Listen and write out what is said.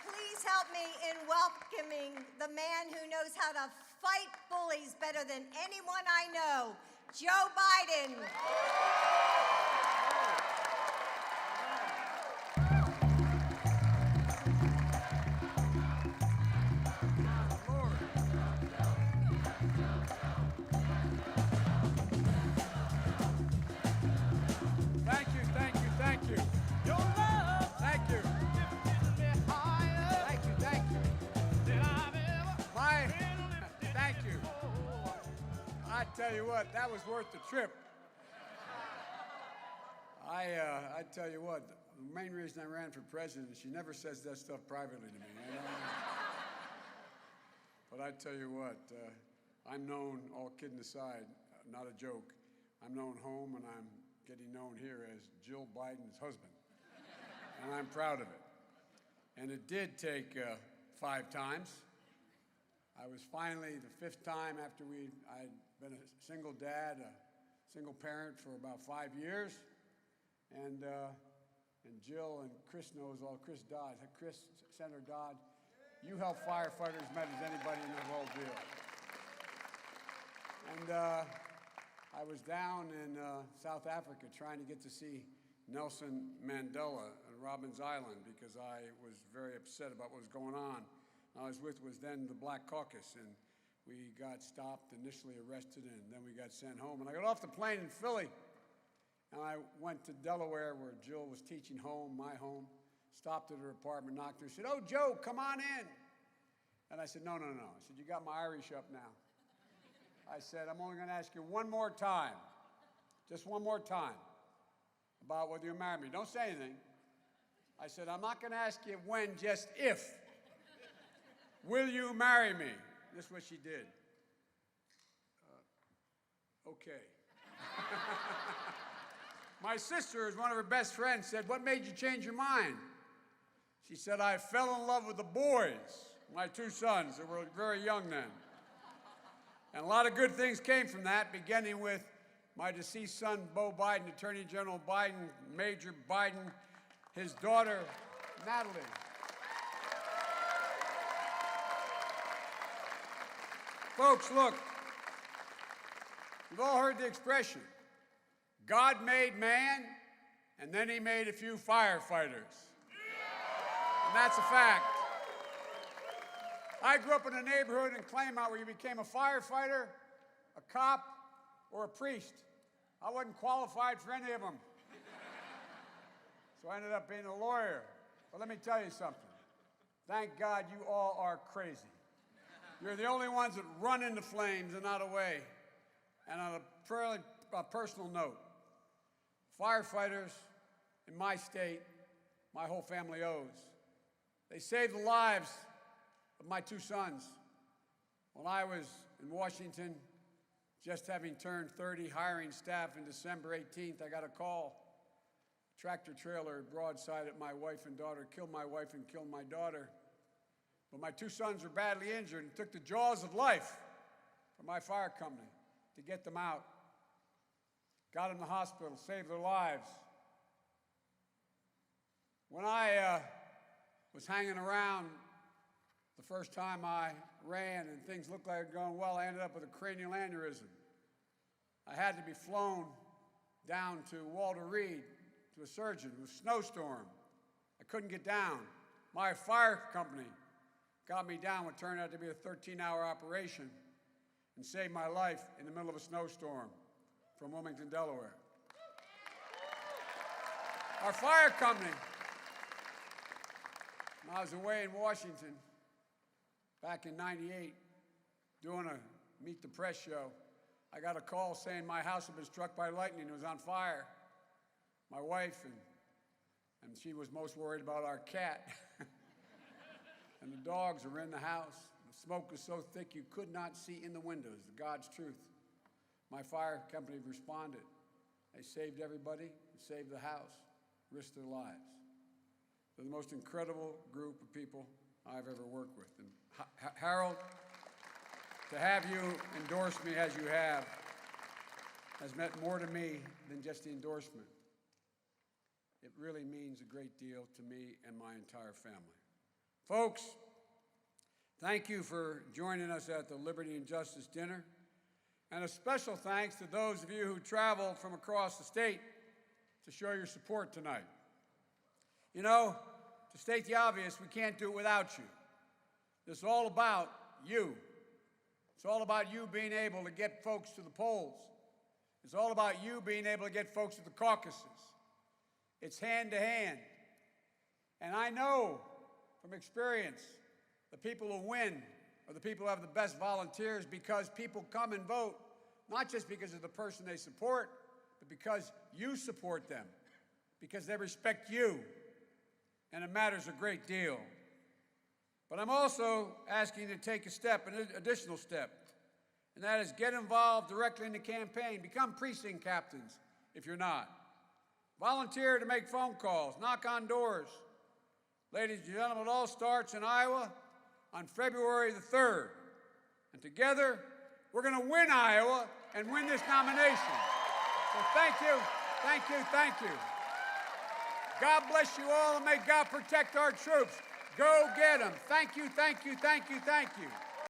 please help me in welcoming the man who knows how to fight bullies better than anyone I know, Joe Biden. I tell you what, that was worth the trip. I tell you what, the main reason I ran for president, she never says that stuff privately to me. You know? But I tell you what, I'm known, all kidding aside, not a joke, I'm known home and I'm getting known here as Jill Biden's husband. And I'm proud of it. And it did take 5 times. I was finally the 5th time after I'd been a single dad, a single parent for about 5 years. And Jill and Chris knows all, Chris Dodd, Senator Dodd, you help firefighters as much as anybody in the whole deal. And I was down in South Africa trying to get to see Nelson Mandela on Robben's Island because I was very upset about what was going on. I was with was then the Black Caucus, and we got stopped, initially arrested, and then we got sent home. And I got off the plane in Philly, and I went to Delaware where Jill was teaching home, my home, stopped at her apartment, knocked her, said, "Oh, Joe, come on in." And I said, no. I said, "You got my Irish up now." I said, "I'm only going to ask you one more time, just one more time, about whether you marry me. Don't say anything." I said, "I'm not going to ask you when, just if. Will you marry me?" This is what she did. Okay. My sister, as one of her best friends, said, "What made you change your mind?" She said, "I fell in love with the boys, my 2 sons, who were very young then. And a lot of good things came from that, beginning with my deceased son, Beau Biden, Attorney General Biden, Major Biden, his daughter, Natalie. Folks, look, you've all heard the expression, God made man, and then he made a few firefighters. And that's a fact. I grew up in a neighborhood in Claymont where you became a firefighter, a cop, or a priest. I wasn't qualified for any of them. So I ended up being a lawyer. But let me tell you something. Thank God you all are crazy. You're the only ones that run into flames and not away. And on a personal note, firefighters in my state, my whole family owes. They saved the lives of my 2 sons. When I was in Washington, just having turned 30, hiring staff in December 18th, I got a call. A tractor trailer broadside at my wife and daughter, killed my wife and killed my daughter. But my 2 sons were badly injured and took the jaws of life from my fire company to get them out. Got them to the hospital, saved their lives. When I was hanging around the first time I ran and things looked like they were going well, I ended up with a cranial aneurysm. I had to be flown down to Walter Reed to a surgeon. It was a snowstorm. I couldn't get down. My fire company got me down what turned out to be a 13-hour operation and saved my life in the middle of a snowstorm from Wilmington, Delaware. Our fire company, when I was away in Washington back in '98 doing a Meet the Press show, I got a call saying my house had been struck by lightning. It was on fire. My wife, and she was most worried about our cat. And the dogs were in the house. The smoke was so thick you could not see in the windows, the God's truth. My fire company responded. They saved everybody, saved the house, risked their lives. They're the most incredible group of people I've ever worked with. And Harold, to have you endorse me as you have has meant more to me than just the endorsement. It really means a great deal to me and my entire family. Folks, thank you for joining us at the Liberty and Justice Dinner. And a special thanks to those of you who traveled from across the state to show your support tonight. You know, to state the obvious, we can't do it without you. This is all about you. It's all about you being able to get folks to the polls. It's all about you being able to get folks to the caucuses. It's hand to hand. And I know from experience, the people who win are the people who have the best volunteers, because people come and vote, not just because of the person they support, but because you support them, because they respect you, and it matters a great deal. But I'm also asking you to take a step, an additional step, and that is get involved directly in the campaign. Become precinct captains if you're not. Volunteer to make phone calls, knock on doors. Ladies and gentlemen, it all starts in Iowa on February the 3rd. And together, we're going to win Iowa and win this nomination. So thank you, thank you, thank you. God bless you all, and may God protect our troops. Go get them. Thank you, thank you, thank you, thank you.